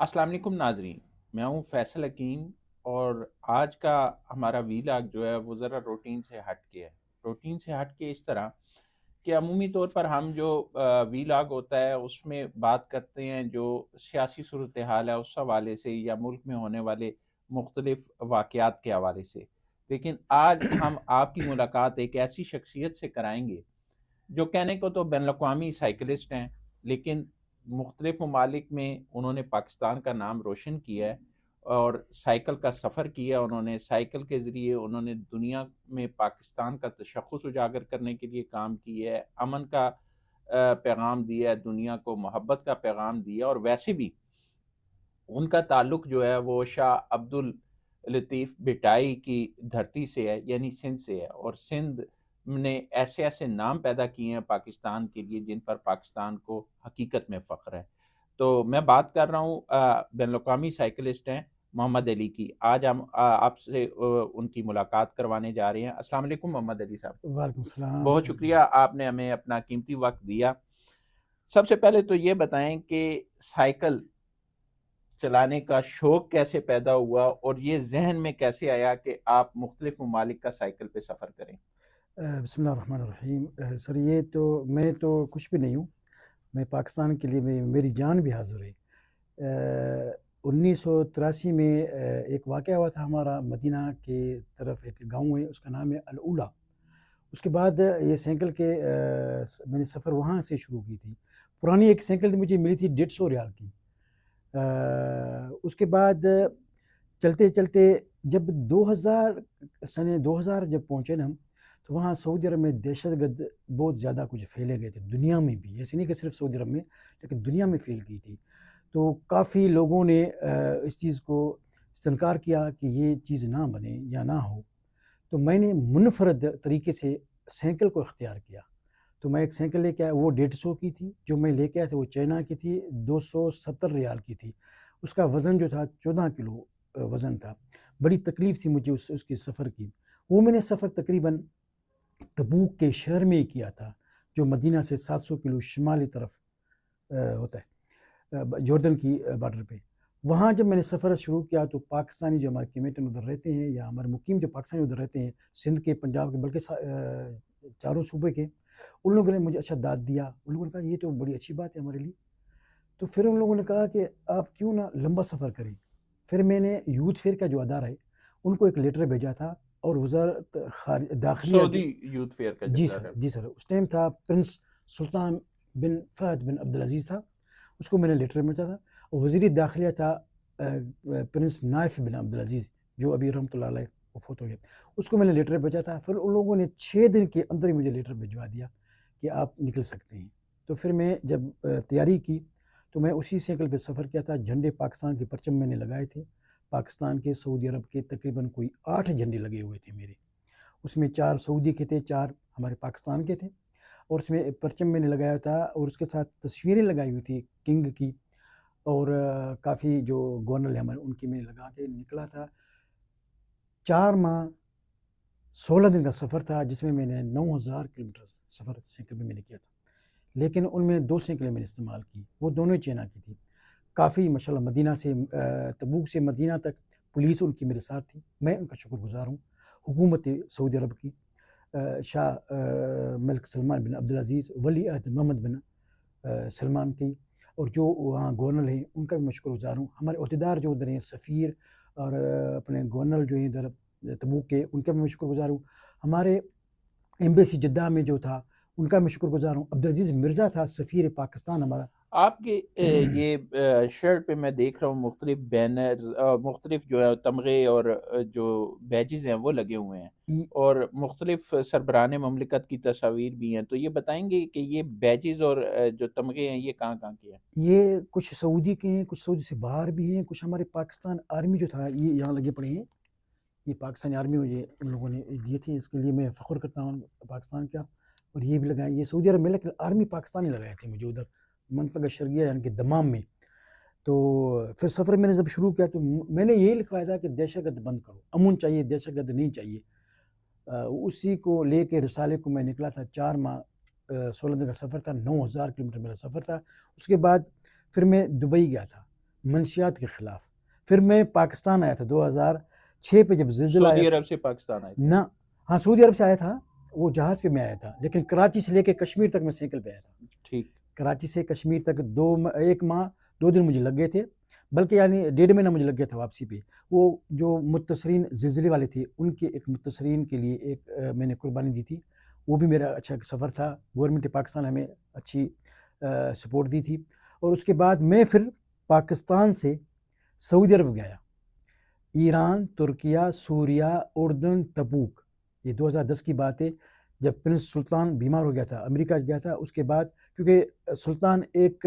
السلام علیکم ناظرین، میں ہوں فیصل حکیم اور آج کا ہمارا ویلاگ جو ہے وہ ذرا روٹین سے ہٹ کے ہے۔ روٹین سے ہٹ کے اس طرح کہ عمومی طور پر ہم جو ویلاگ ہوتا ہے اس میں بات کرتے ہیں جو سیاسی صورتحال ہے اس حوالے سے یا ملک میں ہونے والے مختلف واقعات کے حوالے سے، لیکن آج ہم آپ کی ملاقات ایک ایسی شخصیت سے کرائیں گے جو کہنے کو تو بین الاقوامی سائیکلسٹ ہیں، لیکن مختلف ممالک میں انہوں نے پاکستان کا نام روشن کیا ہے اور سائیکل کا سفر کیا انہوں نے۔ سائیکل کے ذریعے انہوں نے دنیا میں پاکستان کا تشخص اجاگر کرنے کے لیے کام کیا ہے، امن کا پیغام دیا ہے دنیا کو، محبت کا پیغام دیا، اور ویسے بھی ان کا تعلق جو ہے وہ شاہ عبد الطیف بھٹائی کی دھرتی سے ہے، یعنی سندھ سے ہے، اور سندھ نے ایسے ایسے نام پیدا کیے ہیں پاکستان کے لیے جن پر پاکستان کو حقیقت میں فخر ہے۔ تو میں بات کر رہا ہوں بین الاقوامی سائیکلسٹ ہیں محمد علی کی۔ آج ہم آپ سے ان کی ملاقات کروانے جا رہے ہیں۔ السلام علیکم محمد علی صاحب، وعلیکم السلام بہت سعید شکریہ بھائی۔ آپ نے ہمیں اپنا قیمتی وقت دیا۔ سب سے پہلے تو یہ بتائیں کہ سائیکل چلانے کا شوق کیسے پیدا ہوا اور یہ ذہن میں کیسے آیا کہ آپ مختلف ممالک کا سائیکل پہ سفر کریں؟ بسم اللہ الرحمن الرحیم۔ سر یہ تو میں تو کچھ بھی نہیں ہوں، میں پاکستان کے لیے میری جان بھی حاضر ہے۔ 1983 میں ایک واقعہ ہوا تھا ہمارا مدینہ کے طرف، ایک گاؤں ہے اس کا نام ہے الاولا۔ اس کے بعد یہ سائیکل کے میں نے سفر وہاں سے شروع کی تھی۔ پرانی ایک سائیکل مجھے ملی تھی 150 ریال کی۔ اس کے بعد چلتے چلتے جب 2000 جب پہنچے نا ہم، تو وہاں سعودی عرب میں دہشت گرد بہت زیادہ کچھ پھیلے گئے تھے، دنیا میں بھی، ایسے نہیں کہ صرف سعودی عرب میں لیکن دنیا میں پھیل گئی تھی۔ تو کافی لوگوں نے اس چیز کو استنکار کیا کہ یہ چیز نہ بنے یا نہ ہو۔ تو میں نے منفرد طریقے سے سائیکل کو اختیار کیا۔ تو میں ایک سائیکل لے کے آیا، وہ 150 کی تھی۔ جو میں لے کے آیا تھا وہ چائنا کی تھی، 270 ریال کی تھی۔ اس کا وزن جو تھا 14 کلو وزن تھا۔ بڑی تکلیف تھی مجھے اس کی سفر کی۔ وہ میں نے سفر تقریباً تبوک کے شہر میں ہی کیا تھا، جو مدینہ سے 700 کلو شمالی طرف ہوتا ہے، جوردن کی بارڈر پہ۔ وہاں جب میں نے سفر شروع کیا تو پاکستانی جو ہمارے کمیٹن ادھر رہتے ہیں یا ہمارے مقیم جو پاکستانی ادھر رہتے ہیں، سندھ کے، پنجاب کے، بلکہ چاروں صوبے کے، ان لوگوں نے مجھے اچھا داد دیا۔ ان لوگوں نے کہا یہ تو بڑی اچھی بات ہے ہمارے لیے۔ تو پھر ان لوگوں نے کہا کہ آپ کیوں نہ لمبا سفر کریں۔ پھر میں نے یوتھ فیئر کا جو ادارہ ہے ان کو ایک لیٹر بھیجا تھا، اور وزارت داخلیہ جو، سعودی یوتھ فیئر کا جی جب سر ہے؟ جی سر، اس ٹائم تھا پرنس سلطان بن فہد بن عبدالعزیز تھا، اس کو میں نے لیٹر بھیجا تھا۔ اور وزیر داخلیہ تھا پرنس نائف بن عبدالعزیز، جو ابھی رحمۃ اللہ علیہ وہ فوت ہو گیا، اس کو میں نے لیٹر بھیجا تھا۔ پھر ان لوگوں نے 6 دن کے اندر ہی مجھے لیٹر بھجوا دیا کہ آپ نکل سکتے ہیں۔ تو پھر میں جب تیاری کی تو میں اسی سائیکل پہ سفر کیا تھا۔ جھنڈے پاکستان کے پرچم میں نے لگائے تھے، پاکستان کے، سعودی عرب کے، تقریباً کوئی 8 جھنڈے لگے ہوئے تھے میرے۔ اس میں 4 سعودی کے تھے، 4 ہمارے پاکستان کے تھے، اور اس میں پرچم میں نے لگایا تھا، اور اس کے ساتھ تصویریں لگائی ہوئی تھی کنگ کی، اور کافی جو گورنر ہیں ہمارے ان کی میں نے لگا کے نکلا تھا۔ 4 ماہ 16 دن کا سفر تھا، جس میں نے 9000 کلومیٹر سفر سائیکل پہ میں نے کیا تھا۔ لیکن ان میں 2 سائیکلیں میں نے استعمال کی، وہ دونوں چائنا کی تھی۔ کافی ماشاءاللہ مدینہ سے تبوک سے مدینہ تک پولیس ان کی میرے ساتھ تھی، میں ان کا شکر گزار ہوں۔ حکومت سعودی عرب کی، شاہ ملک سلمان بن عبدالعزیز، ولی عہد محمد بن سلمان کی، اور جو وہاں گورنر ہیں ان کا بھی میں شکر گزار ہوں۔ ہمارے عہدیدار جو ادھر ہیں، سفیر اور اپنے گورنر جو ہیں ادھر تبوک کے، ان کا بھی میں شکر گزار ہوں۔ ہمارے ایمبیسی جدہ میں جو تھا ان کا میں شکر گزار ہوں۔ عبدالعزیز مرزا تھا سفیر پاکستان ہمارا۔ آپ کے یہ شرٹ پہ میں دیکھ رہا ہوں مختلف بینرز، مختلف جو ہے تمغے اور جو بیجز ہیں وہ لگے ہوئے ہیں، اور مختلف سربراہان مملکت کی تصاویر بھی ہیں۔ تو یہ بتائیں گے کہ یہ بیجز اور جو تمغے ہیں یہ کہاں کہاں کے ہیں؟ یہ کچھ سعودی کے ہیں، کچھ سعودی سے باہر بھی ہیں، کچھ ہمارے پاکستان آرمی جو تھا یہ یہاں لگے پڑے ہیں۔ یہ پاکستانی آرمی مجھے ان لوگوں نے دیے تھے، اس کے لیے میں فخر کرتا ہوں پاکستان کا۔ اور یہ بھی لگائے، یہ سعودی عرب میں، لیکن آرمی پاکستانی لگائے تھے مجھے ادھر منطقہ شرقیہ یعنی کہ دمام میں۔ تو پھر سفر میں نے جب شروع کیا تو میں نے یہی لکھوایا تھا کہ دہشت گرد بند کرو، امن چاہیے، دہشت گرد نہیں چاہیے۔ اسی کو لے کے رسالے کو میں نکلا تھا۔ 4 ماہ 16 دن کا سفر تھا، 9000 کلومیٹر میرا سفر تھا۔ اس کے بعد پھر میں دبئی گیا تھا۔ منشیات کے خلاف. پھر میں پاکستان آیا تھا 2006 پہ جب زلزلہ آیا سعودی تھا. عرب سے پاکستان آئے تھے؟ نہ ہاں سعودی عرب سے آیا تھا, وہ جہاز پہ میں آیا تھا, لیکن کراچی سے لے کے کشمیر تک میں سائیکل پہ آیا تھا. ٹھیک. کراچی سے کشمیر تک 1 ماہ 2 دن مجھے لگ گئے تھے, بلکہ یعنی 1.5 مہینہ مجھے لگ گیا تھا واپسی پہ. وہ جو متصرین زلزلے والے تھے ان کے ایک متصرین کے لیے ایک میں نے قربانی دی تھی, وہ بھی میرا اچھا سفر تھا. گورنمنٹ پاکستان ہمیں اچھی سپورٹ دی تھی. اور اس کے بعد میں پھر پاکستان سے سعودی عرب گیا, ایران, ترکیہ, سوریہ, اردن, تبوک. یہ 2010 کی بات ہے جب پرنس سلطان بیمار ہو گیا تھا, امریکہ گیا تھا. اس کے بعد کیونکہ سلطان ایک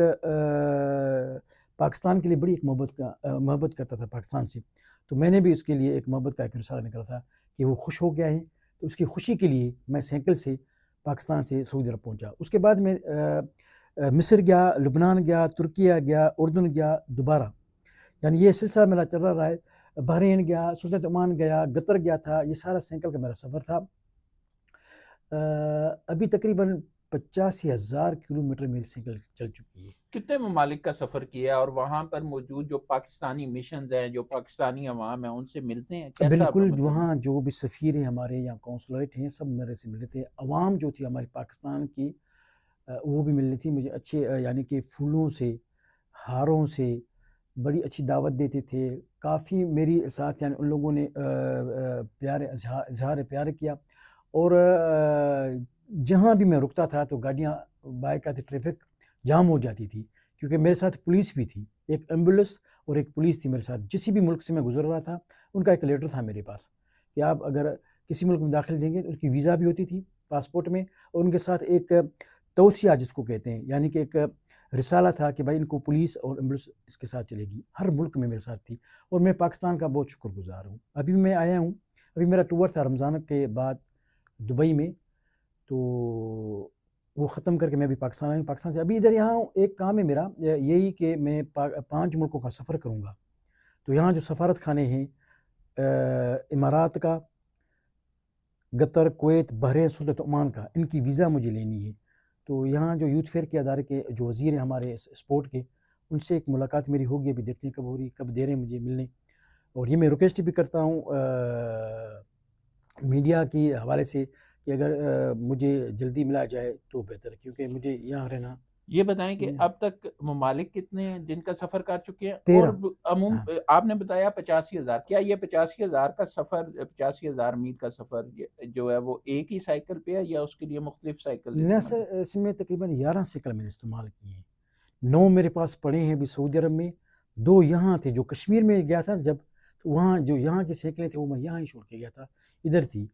پاکستان کے لیے بڑی ایک محبت کرتا تھا پاکستان سے, تو میں نے بھی اس کے لیے ایک محبت کا ایک رسالہ نکلا تھا کہ وہ خوش ہو گیا ہے, تو اس کی خوشی کے لیے میں سائیکل سے پاکستان سے سعودی عرب پہنچا. اس کے بعد میں مصر گیا, لبنان گیا, ترکیہ گیا, اردن گیا دوبارہ, یعنی یہ سلسلہ میرا چل رہا ہے. بحرین گیا, سلطنت عمان گیا, قطر گیا تھا. یہ سارا سائیکل کا میرا سفر تھا. ابھی تقریباً 85,000 کلومیٹر میری سائیکل چل چکی ہے. کتنے ممالک کا سفر کیا, اور وہاں پر موجود جو پاکستانی مشنز ہیں, جو پاکستانی عوام ہیں, ان سے ملتے ہیں کیسا؟ بالکل, وہاں جو بھی سفیر ہیں ہمارے یا کونسلیٹ ہیں سب میرے سے ملے تھے. عوام جو تھی ہماری پاکستان کی وہ بھی ملنی تھی مجھے اچھے, یعنی کہ پھولوں سے, ہاروں سے بڑی اچھی دعوت دیتے تھے. کافی میری ساتھ یعنی ان لوگوں نے اظہار پیار کیا. اور جہاں بھی میں رکتا تھا تو گاڑیاں بائک آتی, ٹریفک جام ہو جاتی تھی, کیونکہ میرے ساتھ پولیس بھی تھی, ایک ایمبولینس اور ایک پولیس تھی میرے ساتھ. جسی بھی ملک سے میں گزر رہا تھا ان کا ایک لیٹر تھا میرے پاس کہ آپ اگر کسی ملک میں داخل دیں گے تو اس کی ویزا بھی ہوتی تھی پاسپورٹ میں, اور ان کے ساتھ ایک توصیہ جس کو کہتے ہیں, یعنی کہ ایک رسالہ تھا کہ بھائی ان کو پولیس اور ایمبولینس اس کے ساتھ چلے گی. ہر ملک میں میرے ساتھ تھی, اور میں پاکستان کا بہت شکر گزار ہوں. ابھی میں آیا ہوں, ابھی میرا ٹور تھا رمضان کے بعد دبئی میں, تو وہ ختم کر کے میں بھی پاکستان آیا ہوں. پاکستان سے ابھی ادھر یہاں ایک کام ہے میرا یہی کہ میں 5 ملکوں کا سفر کروں گا. تو یہاں جو سفارت خانے ہیں امارات کا, قطر, کویت, بحرین, سلطنت عمان کا, ان کی ویزا مجھے لینی ہے. تو یہاں جو یوتھ فیئر کے ادارے کے جو وزیر ہیں ہمارے اسپورٹ کے, ان سے ایک ملاقات میری ہوگی. ابھی دیکھتے ہیں کب ہو رہی, کب دے رہے ہیں مجھے ملنے. اور یہ میں ریکویسٹ بھی کرتا ہوں میڈیا کی حوالے سے کہ اگر مجھے جلدی ملا جائے تو بہتر, کیونکہ مجھے یہاں رہنا. یہ بتائیں کہ اب تک ممالک کتنے ہیں جن کا سفر کر چکے ہیں؟ 13. اور آپ نے بتایا 85,000, کیا یہ 85,000 کا سفر, 85,000 میل کا سفر جو ہے وہ ایک ہی سائیکل پہ ہے یا اس کے لیے مختلف سائیکل؟ نہ سر, اس میں تقریباً 11 سائیکل میں نے استعمال کیے ہیں. 9 میرے پاس پڑے ہیں ابھی سعودی عرب میں, 2 یہاں تھے جو کشمیر میں گیا تھا جب, تو وہاں جو یہاں کی سائیکلیں تھیں وہ میں یہاں ہی چھوڑ کے گیا تھا, ادھر تھی.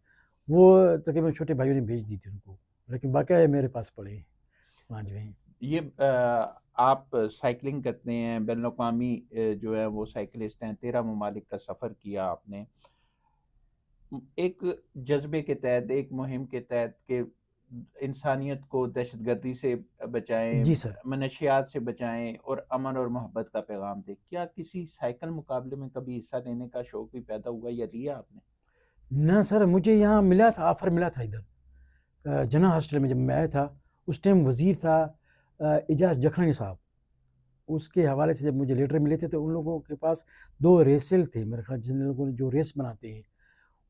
وہ تقریباً چھوٹے بھائیوں نے بھیج دی تھی ان کو, لیکن باقی میرے پاس پڑے ہیں وہاں جو ہیں. یہ آپ سائیکلنگ کرتے ہیں, بین الاقوامی جو ہے وہ سائیکلسٹ ہیں, 13 ممالک کا سفر کیا آپ نے, ایک جذبے کے تحت, ایک مہم کے تحت کہ انسانیت کو دہشت گردی سے بچائیں, جی سر, منشیات سے بچائیں اور امن اور محبت کا پیغام دیں. کیا کسی سائیکل مقابلے میں کبھی حصہ لینے کا شوق بھی پیدا ہوا یا لیا آپ نے؟ نہ سر, مجھے یہاں ملا تھا, آفر ملا تھا ادھر جناح ہاسٹل میں. جب میں آیا تھا اس ٹائم وزیر تھا اعجاز جکھانی صاحب, اس کے حوالے سے جب مجھے لیٹر ملے تھے تو ان لوگوں کے پاس 2 ریسل تھے میرے خیال, جن لوگوں نے جو ریس بناتے ہیں,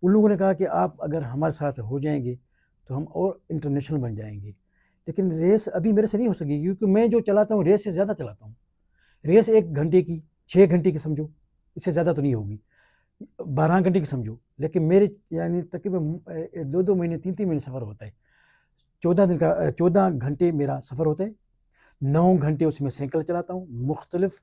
ان لوگوں نے کہا کہ آپ اگر ہمارے ساتھ ہو جائیں گے تو ہم اور انٹرنیشنل بن جائیں گے. لیکن ریس ابھی میرے سے نہیں ہو سکے گی, کیونکہ میں جو چلاتا ہوں ریس سے زیادہ چلاتا ہوں. ریس 1 گھنٹے کی, 6 گھنٹے کی سمجھو, اس سے زیادہ تو نہیں ہوگی, 12 گھنٹے کی سمجھو. لیکن میرے یعنی تقریباً 2 مہینے 3 مہینے سفر ہوتا ہے, 14 گھنٹے میرا سفر ہوتا ہے. 9 گھنٹے اس میں سائیکل چلاتا ہوں, مختلف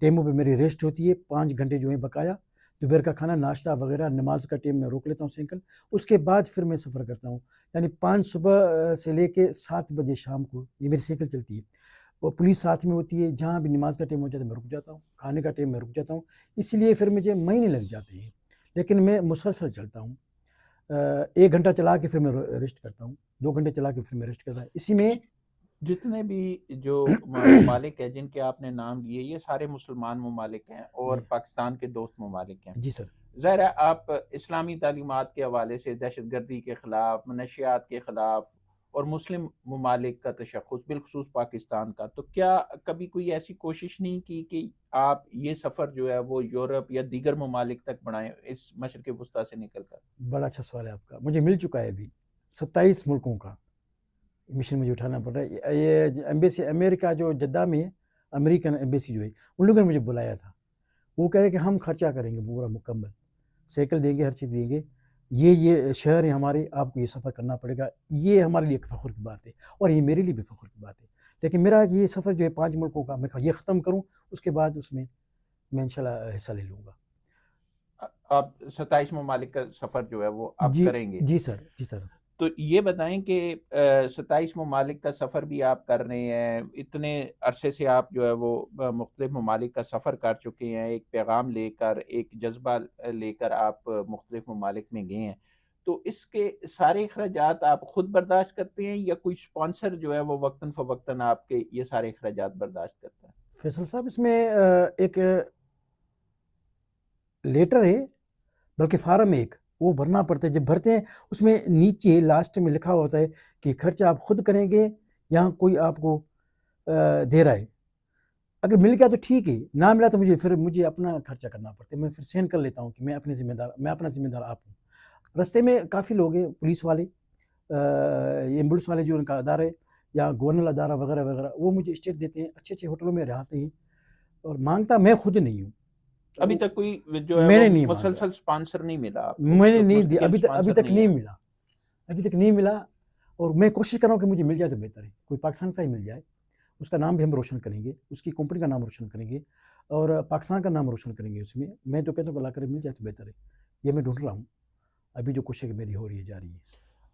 ٹائموں پہ میری ریسٹ ہوتی ہے, 5 گھنٹے جو ہیں بقایا, دوپہر کا کھانا, ناشتہ وغیرہ, نماز کا ٹائم میں روک لیتا ہوں سائیکل. اس کے بعد پھر میں سفر کرتا ہوں, یعنی 5 صبح سے لے کے 7 بجے شام کو یہ میری سائیکل چلتی ہے. اور پولیس ساتھ میں ہوتی ہے, جہاں بھی نماز کا ٹائم ہو جاتا ہے میں رک جاتا ہوں, کھانے کا ٹائم میں رک جاتا ہوں. اس لیے پھر مجھے مہینے لگ جاتے ہیں, لیکن میں مسلسل چلتا ہوں. 1 گھنٹہ چلا کے پھر میں ریسٹ کرتا ہوں, 2 گھنٹے چلا کے پھر میں ریسٹ کرتا ہوں. اسی میں جتنے بھی جو ممالک ہیں جن کے آپ نے نام لیے, یہ سارے مسلمان ممالک ہیں اور پاکستان کے دوست ممالک ہیں. جی سر, ظاہر ہے آپ اسلامی تعلیمات کے حوالے سے دہشت گردی کے خلاف, منشیات کے خلاف اور مسلم ممالک کا تشخص بالخصوص پاکستان کا، تو کیا کبھی کوئی ایسی کوشش نہیں کی کہ آپ یہ سفر جو ہے وہ یورپ یا دیگر ممالک تک بڑھائیں اس مشرق وسطیٰ سے نکل کر؟ بڑا اچھا سوال ہے آپ کا. مجھے مل چکا ہے ابھی 27 ملکوں کا مشن مجھے اٹھانا پڑ رہا ہے. یہ ایمبیسی امریکہ جو جدہ میں ہے، امریکن ایمبیسی جو ہے، ان لوگوں نے مجھے بلایا تھا. وہ کہہ رہے کہ ہم خرچہ کریں گے پورا مکمل، سائیکل دیں گے، ہر چیز دیں گے، یہ شہر ہے ہمارے، آپ کو یہ سفر کرنا پڑے گا. یہ ہمارے لیے ایک فخر کی بات ہے، اور یہ میرے لیے بھی فخر کی بات ہے. لیکن میرا یہ سفر جو ہے 5 ملکوں کا، میں یہ ختم کروں، اس کے بعد اس میں انشاءاللہ حصہ لے لوں گا. آپ 27 ممالک کا سفر جو ہے وہ آپ جی کریں گے؟ جی سر، جی سر. تو یہ بتائیں کہ 27 ممالک کا سفر بھی آپ کر رہے ہیں، اتنے عرصے سے آپ جو ہے وہ مختلف ممالک کا سفر کر چکے ہیں، ایک پیغام لے کر، ایک جذبہ لے کر آپ مختلف ممالک میں گئے ہیں، تو اس کے سارے اخراجات آپ خود برداشت کرتے ہیں یا کوئی سپانسر جو ہے وہ وقتاً فوقتاً آپ کے یہ سارے اخراجات برداشت کرتا ہے؟ فیصل صاحب، اس میں ایک لیٹر ہے، بلکہ فارم ایک وہ بھرنا پڑتا ہے. جب بھرتے ہیں اس میں نیچے لاسٹ میں لکھا ہوتا ہے کہ خرچہ آپ خود کریں گے یا کوئی آپ کو دے رہا ہے. اگر مل گیا تو ٹھیک ہے، نہ ملا تو مجھے اپنا خرچہ کرنا پڑتا ہے. میں پھر سین کر لیتا ہوں کہ میں اپنا ذمہ دار آپ ہوں. رستے میں کافی لوگ ہیں، پولیس والے، ایمبولینس والے جو ان کا ادارہ ہے، یا گورنل ادارہ وغیرہ وغیرہ، وہ مجھے اسٹیٹ دیتے ہیں، اچھے اچھے ہوٹلوں میں رہتے ہیں. اور مانگتا میں خود نہیں ہوں. ابھی تک کوئی جو ہے میں وہ نے نہیں مانگا، مسلسل سپانسر نہیں ملا آپ کو؟ میں نے نہیں دیا، مستقل ابھی سپانسر تک نہیں ہے؟ ابھی تک نہیں ملا. اور میں کوشش کر رہا ہوں کہ مجھے مل جائے تو بہتر ہے. کوئی پاکستان کا ہی مل جائے، اس کا نام بھی ہم روشن کریں گے، اس کی کمپنی کا نام روشن کریں گے، اور پاکستان کا نام روشن کریں گے. اس میں تو کہتا ہوں کہ اللہ کرے مل جائے تو بہتر ہے. یہ میں ڈھونڈ رہا ہوں، ابھی جو کوشش میری ہو رہی ہے، جاری ہے.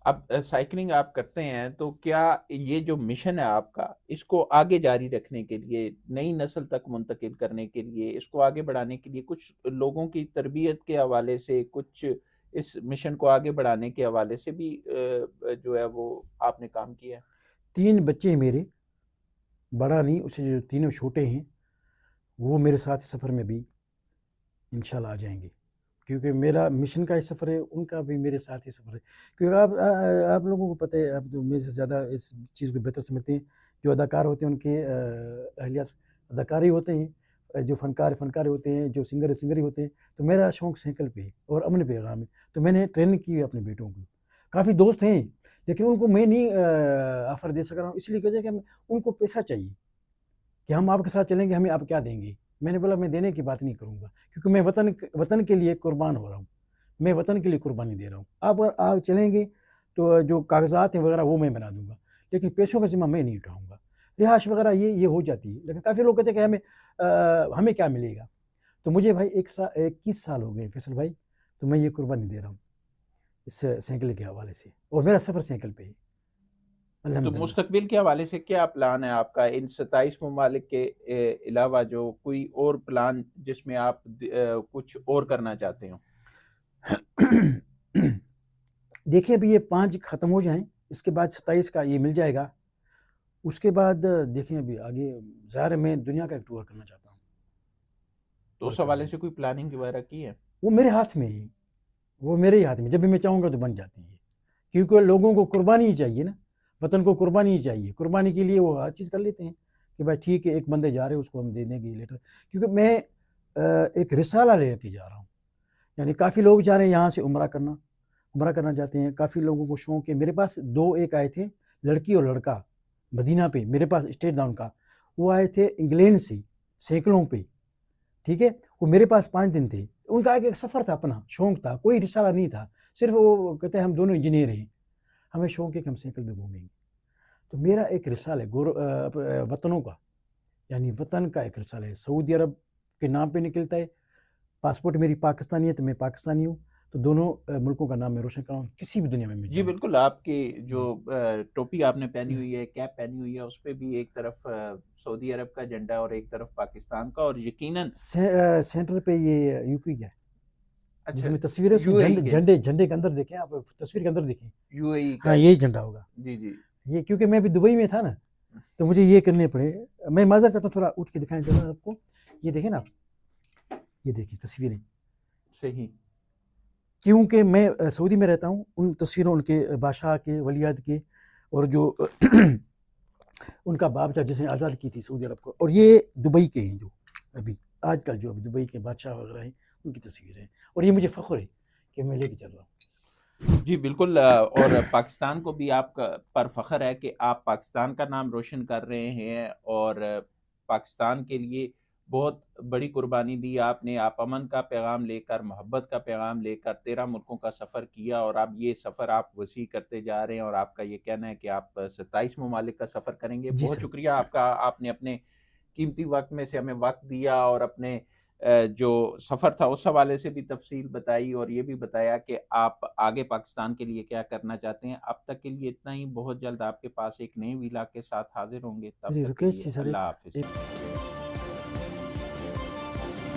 اب سائیکلنگ آپ کرتے ہیں تو کیا یہ جو مشن ہے آپ کا، اس کو آگے جاری رکھنے کے لیے، نئی نسل تک منتقل کرنے کے لیے، اس کو آگے بڑھانے کے لیے کچھ لوگوں کی تربیت کے حوالے سے، کچھ اس مشن کو آگے بڑھانے کے حوالے سے بھی جو ہے وہ آپ نے کام کیا ہے؟ 3 بچے ہیں میرے، بڑا نہیں، اسے جو تینوں چھوٹے ہیں وہ میرے ساتھ سفر میں بھی انشاءاللہ آ جائیں گے، کیونکہ میرا مشن کا ہی سفر ہے، ان کا بھی میرے ساتھ ہی سفر ہے. کیونکہ آپ لوگوں کو پتہ ہے، آپ تو میرے سے زیادہ اس چیز کو بہتر سمجھتے ہیں. جو اداکار ہوتے ہیں ان کے اہلیات اداکار ہی ہوتے ہیں، جو فنکار ہوتے ہیں، جو سنگر ہی ہوتے ہیں. تو میرا شوق سائیکل پہ ہے اور امن پیغام ہے. تو میں نے ٹریننگ کی ہے اپنے بیٹوں کو. کافی دوست ہیں لیکن ان کو میں نہیں آفر دے سک رہا ہوں، اس لیے کہ ان کو پیسہ چاہیے کہ ہم آپ کے ساتھ چلیں گے، ہمیں آپ کیا دیں گے. میں نے بولا میں دینے کی بات نہیں کروں گا، کیونکہ میں وطن کے لیے قربان ہو رہا ہوں، میں وطن کے لیے قربانی دے رہا ہوں. آپ چلیں گے تو جو کاغذات ہیں وغیرہ وہ میں بنا دوں گا، لیکن پیسوں کا ذمہ میں نہیں اٹھاؤں گا. رہائش وغیرہ یہ ہو جاتی ہے، لیکن کافی لوگ کہتے ہیں کہ ہمیں کیا ملے گا. تو مجھے بھائی 21 سال ہو گئے فیصل بھائی، تو میں یہ قربانی دے رہا ہوں اس سائیکل کے حوالے سے، اور میرا سفر سائیکل پہ ہے تو الحمدللہ. مستقبل کے حوالے سے کیا پلان ہے آپ کا ان 27 ممالک کے علاوہ؟ جو کوئی اور پلان جس میں آپ کچھ اور کرنا چاہتے ہوں؟ دیکھیں ابھی یہ 5 ختم ہو جائیں، اس کے بعد 27 کا یہ مل جائے گا. اس کے بعد دیکھیں ابھی آگے، ظاہر ہے میں دنیا کا ایک ٹور کرنا چاہتا ہوں. تو اس حوالے سے کوئی پلاننگ وغیرہ کی ہے؟ وہ میرے ہاتھ میں ہی، وہ میرے ہی ہاتھ میں، جب بھی میں چاہوں گا تو بن جاتی ہے. کیونکہ لوگوں کو قربانی ہی چاہیے نا، وطن کو قربانی ہی چاہیے. قربانی کے لیے وہ ہر چیز کر لیتے ہیں کہ بھائی ٹھیک ہے، ایک بندے جا رہے ہیں، اس کو ہم دے دیں گے لیٹر. کیونکہ میں ایک رسالہ لے کے جا رہا ہوں. یعنی کافی لوگ جا رہے ہیں یہاں سے عمرہ کرنا چاہتے ہیں. کافی لوگوں کو شوق ہے. میرے پاس 2 ایک آئے تھے، لڑکی اور لڑکا، مدینہ پہ میرے پاس اسٹیٹ ڈاؤن کا. وہ آئے تھے انگلینڈ سے سائیکلوں پہ، ٹھیک ہے. وہ میرے پاس 5 دن تھے. ان کا ایک سفر تھا، اپنا شوق تھا، کوئی رسالہ نہیں تھا. صرف وہ کہتے ہیں ہم دونوں انجینئر ہیں، ہمیں شوق ہے کہ ہم سائیکل پہ گھومیں گے. تو میرا ایک رسالہ ہے وطنوں کا، یعنی وطن کا ایک رسالہ ہے. سعودی عرب کے نام پہ نکلتا ہے، پاسپورٹ میری پاکستانی ہے تو میں پاکستانی ہوں. تو دونوں ملکوں کا نام میں روشن کراؤں کسی بھی دنیا میں مل جی جاؤں. بالکل. آپ کی جو ٹوپی آپ نے پہنی ہوئی ہے، کیپ پہنی ہوئی ہے، اس پہ بھی ایک طرف سعودی عرب کا جھنڈا اور ایک طرف پاکستان کا، اور یقیناً سینٹر پہ یہ یو پی کا ہے، جس اچھا میں تصویر ہے، اس یو میں اے ای کے، جھنڈے کے اندر دیکھیں آپ، تصویر کے اندر دیکھیں. یو اے ای کا ہاں ہے. یہی جھنڈا ہوگا. جی جی یہ کیونکہ میں بھی دبئی میں تھا نا، تو مجھے یہ کرنے پڑے. میں معذرت کرتا ہوں، تھوڑا اٹھ کے دکھائیں ذرا آپ کو. یہ دیکھیں نا آپ، یہ دیکھیں تصویریں. صحیح. کیونکہ میں سعودی میں رہتا ہوں، ان تصویروں ان کے بادشاہ کے، ولیعہد کے، اور جو ان کا باپ تھا جس نے آزاد کی تھی سعودی عرب کو، اور یہ دبئی کے ہیں جو ابھی آج کل جو ابھی دبئی کے بادشاہ وغیرہ ہیں ان کی تصویریں ہیں، اور یہ مجھے فخر ہے کہ میں لے کے چل رہا ہوں۔ جی بالکل، اور پاکستان کو بھی آپ پر فخر ہے کہ آپ پاکستان کا نام روشن کر رہے ہیں، اور پاکستان کے لیے بہت بڑی قربانی دی آپ نے۔ آپ امن کا پیغام لے کر، محبت کا پیغام لے کر 13 ملکوں کا سفر کیا، اور اب یہ سفر آپ وسیع کرتے جا رہے ہیں، اور آپ کا یہ کہنا ہے کہ آپ 27 ممالک کا سفر کریں گے۔ جی بہت سر، شکریہ آپ کا، آپ نے اپنے قیمتی وقت میں سے ہمیں وقت دیا، اور اپنے جو سفر تھا اس حوالے سے بھی تفصیل بتائی، اور یہ بھی بتایا کہ آپ آگے پاکستان کے لیے کیا کرنا چاہتے ہیں۔ اب تک کے لیے اتنا ہی، بہت جلد آپ کے پاس ایک نئے ویلاگ کے ساتھ حاضر ہوں گے، تب میری تک کے ریکویسٹ لیے تھی سر اللہ ایک حافظ۔